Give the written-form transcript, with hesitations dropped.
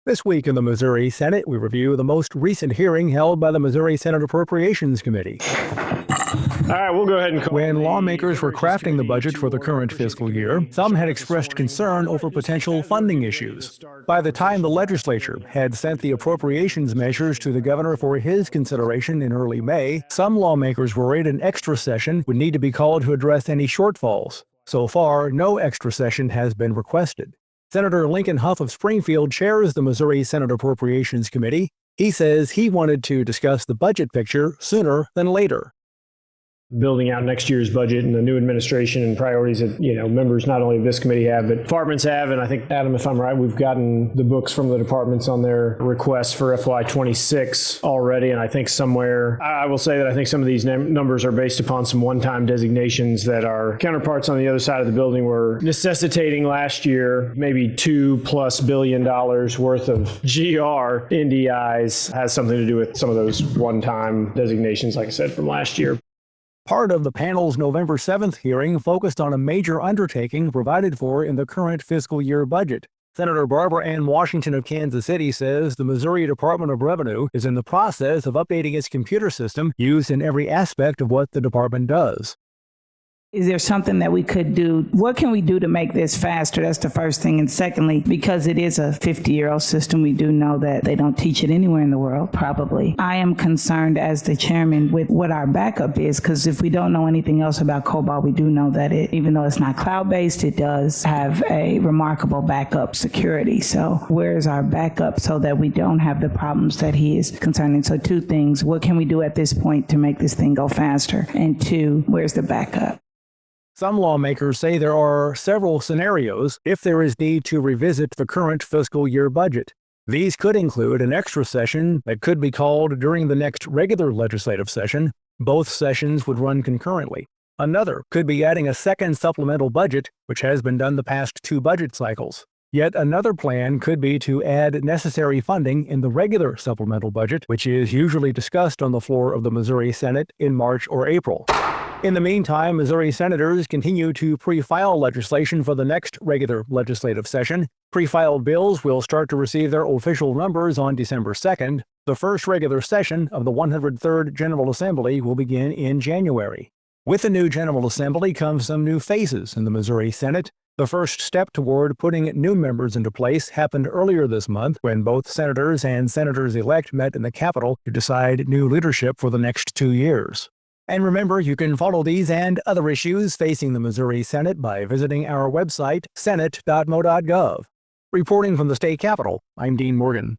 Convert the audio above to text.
This week in the Missouri Senate, we review the most recent hearing held by the Missouri Senate Appropriations Committee. All right, we'll go ahead and call when lawmakers were crafting the budget for the current fiscal year, some had expressed concern over potential funding issues. By the time the legislature had sent the appropriations measures to the governor for his consideration in early May, some lawmakers worried an extra session would need to be called to address any shortfalls. So far, no extra session has been requested. Senator Lincoln Hough of Springfield chairs the Missouri Senate Appropriations Committee. He says he wanted to discuss the budget picture sooner than later. Building out next year's budget and the new administration and priorities that, members not only of this committee have, but departments have. And I think, Adam, if I'm right, we've gotten the books from the departments on their requests for FY26 already. And I think I will say that I think some of these numbers are based upon some one-time designations that our counterparts on the other side of the building were necessitating last year. Maybe $2+ billion worth of GR NDIs has something to do with some of those one-time designations, like I said, from last year. Part of the panel's November 7th hearing focused on a major undertaking provided for in the current fiscal year budget. Senator Barbara Ann Washington of Kansas City says the Missouri Department of Revenue is in the process of updating its computer system used in every aspect of what the department does. Is there something that we could do? What can we do to make this faster? That's the first thing. And secondly, because it is a 50-year-old system, we do know that they don't teach it anywhere in the world, probably. I am concerned as the chairman with what our backup is, because if we don't know anything else about COBOL, we do know that even though it's not cloud-based, it does have a remarkable backup security. So where is our backup so that we don't have the problems that he is concerning? So two things. What can we do at this point to make this thing go faster? And two, where's the backup? Some lawmakers say there are several scenarios if there is need to revisit the current fiscal year budget. These could include an extra session that could be called during the next regular legislative session. Both sessions would run concurrently. Another could be adding a second supplemental budget, which has been done the past 2 budget cycles. Yet another plan could be to add necessary funding in the regular supplemental budget, which is usually discussed on the floor of the Missouri Senate in March or April. In the meantime, Missouri senators continue to pre-file legislation for the next regular legislative session. Pre-filed bills will start to receive their official numbers on December 2nd. The first regular session of the 103rd General Assembly will begin in January. With the new General Assembly comes some new faces in the Missouri Senate. The first step toward putting new members into place happened earlier this month when both senators and senators-elect met in the Capitol to decide new leadership for the next 2 years. And remember, you can follow these and other issues facing the Missouri Senate by visiting our website, senate.mo.gov. Reporting from the state capitol, I'm Dean Morgan.